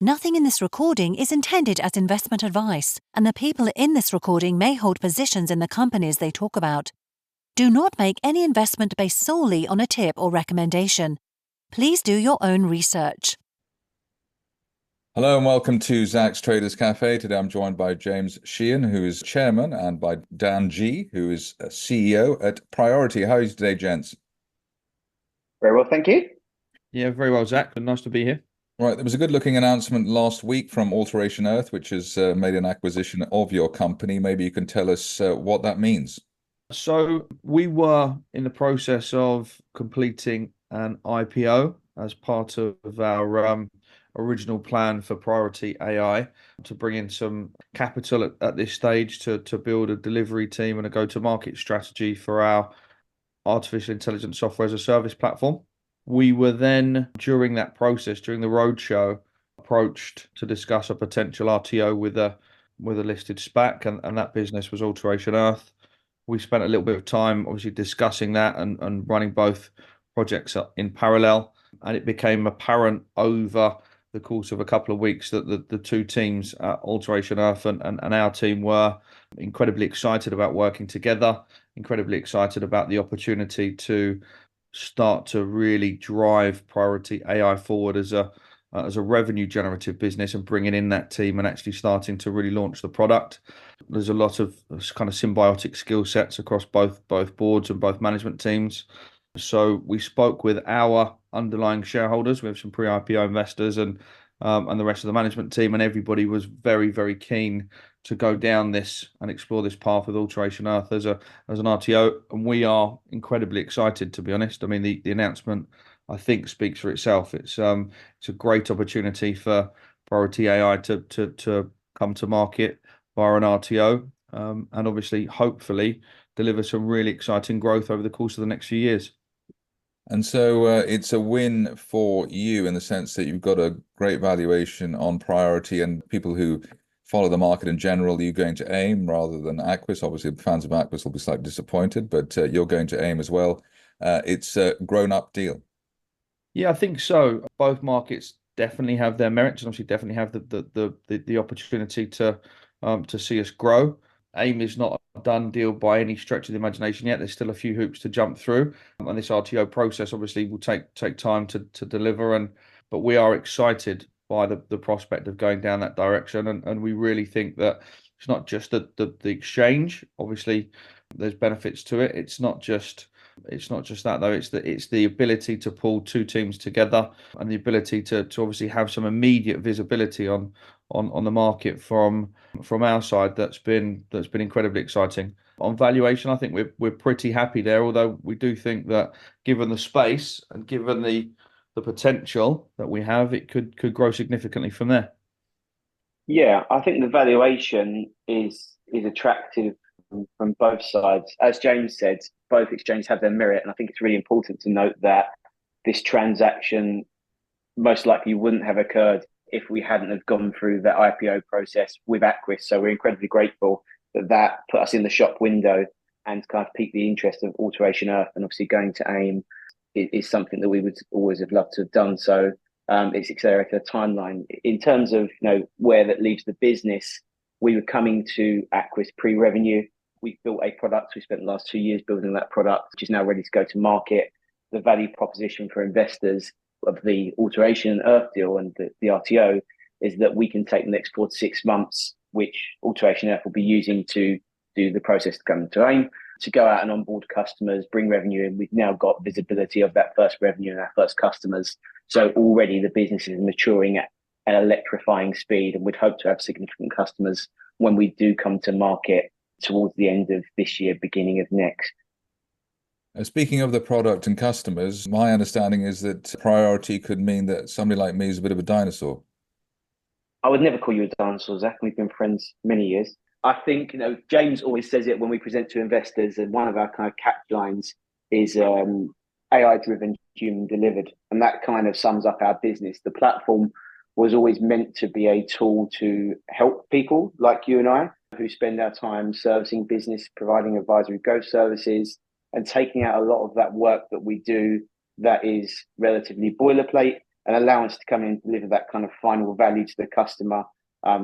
Nothing in this recording is intended as investment advice, and the people in this recording may hold positions in the companies they talk about. Do not make any investment based solely on a tip or recommendation. Please do your own research. Hello and welcome to Zak's Traders Cafe. Today I'm joined by James Sheehan, who is chairman, and by Dan G, who is CEO at Pri0r1ty. How are you today, gents? Very well, thank you. Yeah, very well, Zach. Nice to be here. Right, there was a good-looking announcement last week from Alteration Earth, which has made an acquisition of your company. Maybe you can tell us what that means. So we were in the process of completing an IPO as part of our original plan for Pri0r1ty AI to bring in some capital at this stage to build a delivery team and a go-to-market strategy for our artificial intelligence software as a service platform. We were then, during that process, during the roadshow, approached to discuss a potential RTO with a listed SPAC, and that business was Alteration Earth. We spent a little bit of time, obviously, discussing that and running both projects in parallel, and it became apparent over the course of a couple of weeks that the two teams, Alteration Earth and our team, were incredibly excited about working together, incredibly excited about the opportunity to start to really drive Pri0r1ty AI forward as a revenue generative business, and bringing in that team and actually starting to really launch the product. There's a lot of kind of symbiotic skill sets across both boards and both management teams. So we spoke with our underlying shareholders. We have some pre-IPO investors and the rest of the management team, and everybody was very, very keen to go down this and explore this path with Alteration Earth as an RTO, and we are incredibly excited, to be honest. I mean, the announcement, I think, speaks for itself. It's a great opportunity for Pri0r1ty AI to come to market via an RTO, and obviously, hopefully, deliver some really exciting growth over the course of the next few years. And so it's a win for you in the sense that you've got a great valuation on Pri0r1ty, and people who follow the market in general, you're going to AIM rather than Aquis. Obviously, the fans of Aquis will be slightly disappointed, but you're going to AIM as well. It's a grown-up deal. Yeah, I think so. Both markets definitely have their merits, and obviously definitely have the opportunity to see us grow. AIM is not a done deal by any stretch of the imagination yet. There's still a few hoops to jump through, and this RTO process obviously will take time to deliver. But we are excited by the prospect of going down that direction, and we really think that it's not just the exchange. Obviously, there's benefits to it. It's not just that, though. It's the ability to pull two teams together, and the ability to obviously have some immediate visibility on the market from our side. That's been incredibly exciting. On valuation, I think we're pretty happy there, although we do think that given the space and given the potential that we have, it could grow significantly from there. Yeah, I think the valuation is attractive from both sides. As James said, both exchanges have their merit, and I think it's really important to note that this transaction most likely wouldn't have occurred if we hadn't have gone through the IPO process with Aquis. So we're incredibly grateful that put us in the shop window and kind of piqued the interest of Alteration Earth, and obviously going to AIM is something that we would always have loved to have done. So it's accelerated the timeline. In terms of where that leaves the business, we were coming to Aquis pre-revenue. We've built a product. We spent the last 2 years building that product, which is now ready to go to market. The value proposition for investors of the Alteration Earth deal and the RTO is that we can take the next 4 to 6 months, which Alteration Earth will be using to do the process to come to AIM, to go out and onboard customers, bring revenue in. We've now got visibility of that first revenue and our first customers. So already the business is maturing at an electrifying speed, and we'd hope to have significant customers when we do come to market towards the end of this year, beginning of next. Speaking of the product and customers, my understanding is that Pri0r1ty could mean that somebody like me is a bit of a dinosaur. I would never call you a dinosaur, Zach. We've been friends many years. I think, James always says it when we present to investors, and one of our kind of cap lines is AI-driven, human-delivered. And that kind of sums up our business. The platform was always meant to be a tool to help people like you and I, who spend our time servicing business, providing advisory growth services, and taking out a lot of that work that we do that is relatively boilerplate, and allow us to come in and deliver that kind of final value to the customer.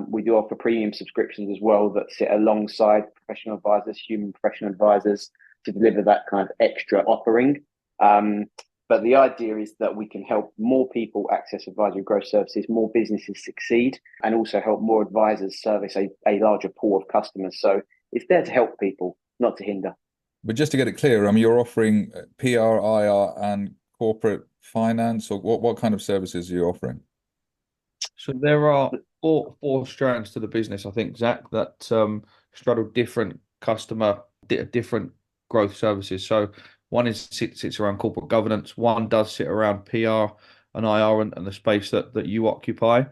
We do offer premium subscriptions as well that sit alongside professional advisors, human professional advisors, to deliver that kind of extra offering. But the idea is that we can help more people access advisory growth services, more businesses succeed, and also help more advisors service a larger pool of customers. So it's there to help people, not to hinder. But just to get it clear, you're offering PR, IR, and corporate finance, or what kind of services are you offering? So there are four strands to the business, I think, Zach, that straddle different different growth services. So one sits around corporate governance, one does sit around PR and IR and the space that you occupy.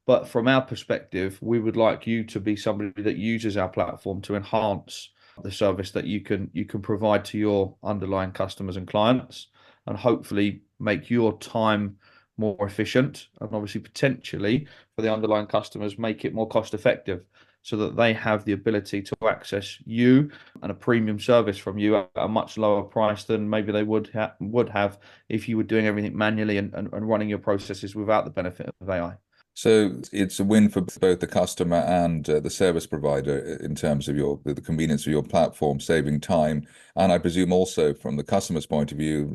But from our perspective, we would like you to be somebody that uses our platform to enhance the service that you can provide to your underlying customers and clients, and hopefully make your time more efficient, and obviously potentially for the underlying customers make it more cost effective, so that they have the ability to access you and a premium service from you at a much lower price than maybe they would have if you were doing everything manually and running your processes without the benefit of AI. So it's a win for both the customer and the service provider in terms of the convenience of your platform, saving time. And I presume also from the customer's point of view,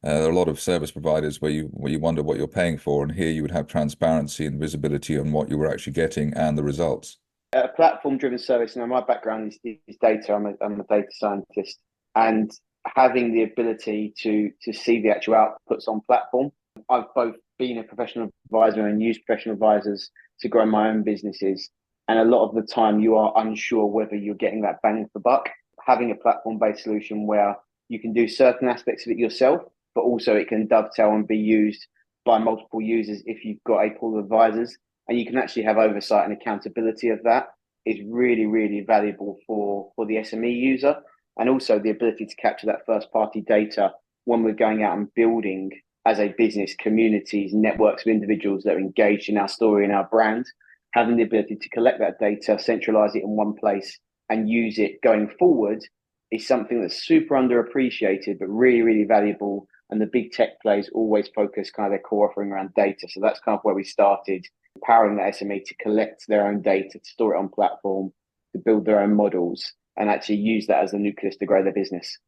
there are a lot of service providers where you wonder what you're paying for, and here you would have transparency and visibility on what you were actually getting and the results. A platform-driven service. Now, my background is data. I'm a data scientist, and having the ability to see the actual outputs on platform. I've both been a professional advisor and used professional advisors to grow my own businesses. And a lot of the time you are unsure whether you're getting that bang for buck. Having a platform-based solution where you can do certain aspects of it yourself, but also it can dovetail and be used by multiple users if you've got a pool of advisors, and you can actually have oversight and accountability of that, is really, really valuable for the SME user. And also the ability to capture that first-party data when we're going out and building as a business, communities, networks of individuals that are engaged in our story and our brand. Having the ability to collect that data, centralize it in one place, and use it going forward is something that's super underappreciated, but really, really valuable. And the big tech players always focus kind of their core offering around data. So that's kind of where we started, empowering the SME to collect their own data, to store it on platform, to build their own models, and actually use that as the nucleus to grow their business.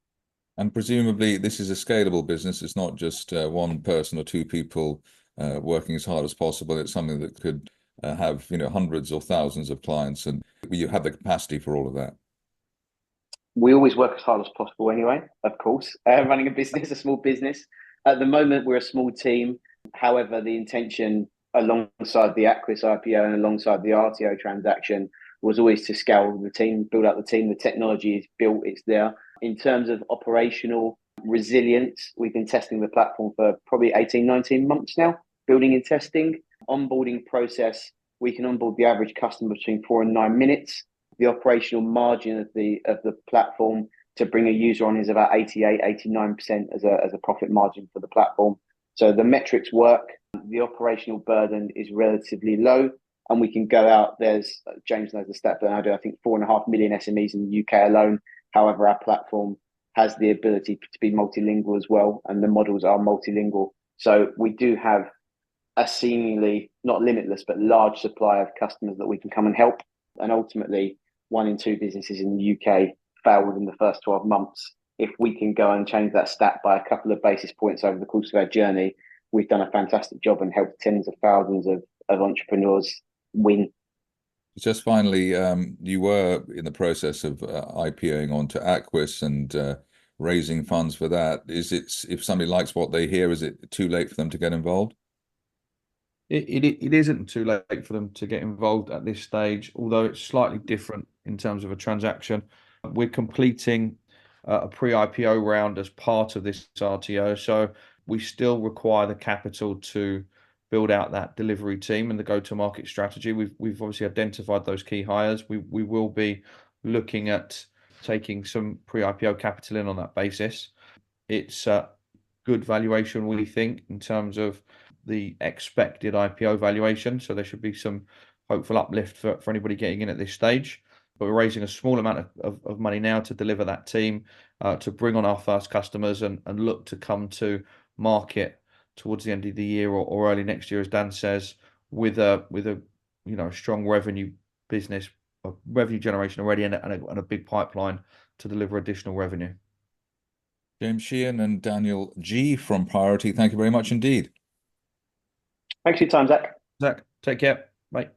And presumably this is a scalable business. It's not just one person or two people working as hard as possible. It's something that could have hundreds or thousands of clients, and you have the capacity for all of that. We always work as hard as possible anyway, of course. Running a business, a small business. At the moment, we're a small team. However, the intention alongside the Aquis IPO and alongside the RTO transaction was always to scale the team, build out the team. The technology is built, it's there. In terms of operational resilience, we've been testing the platform for probably 18, 19 months now, building and testing. Onboarding process, we can onboard the average customer between 4 and 9 minutes. The operational margin of the platform to bring a user on is about 88, 89% as a profit margin for the platform. So the metrics work. The operational burden is relatively low, and we can go out. There's James knows the stat that I do. I think 4.5 million SMEs in the UK alone. However, our platform has the ability to be multilingual as well, and the models are multilingual. So we do have a seemingly not limitless, but large supply of customers that we can come and help. And ultimately, 1 in 2 businesses in the UK fail within the first 12 months. If we can go and change that stat by a couple of basis points over the course of our journey, we've done a fantastic job and helped tens of thousands of entrepreneurs win. Just finally, you were in the process of IPOing onto Aquis and raising funds for that. If somebody likes what they hear, is it too late for them to get involved? It isn't too late for them to get involved at this stage, although it's slightly different in terms of a transaction. We're completing a pre-IPO round as part of this RTO, so we still require the capital to build out that delivery team and the go-to-market strategy. We've obviously identified those key hires. We will be looking at taking some pre-IPO capital in on that basis. It's a good valuation, we think, in terms of the expected IPO valuation. So there should be some hopeful uplift for anybody getting in at this stage. But we're raising a small amount of money now to deliver that team, to bring on our first customers and look to come to market towards the end of the year or early next year, as Dan says, with a strong revenue business, revenue generation already, and a big pipeline to deliver additional revenue. James Sheehan and Daniel G from Pri0r1ty, thank you very much indeed. Thanks for your time, Zach. Zach, take care. Bye.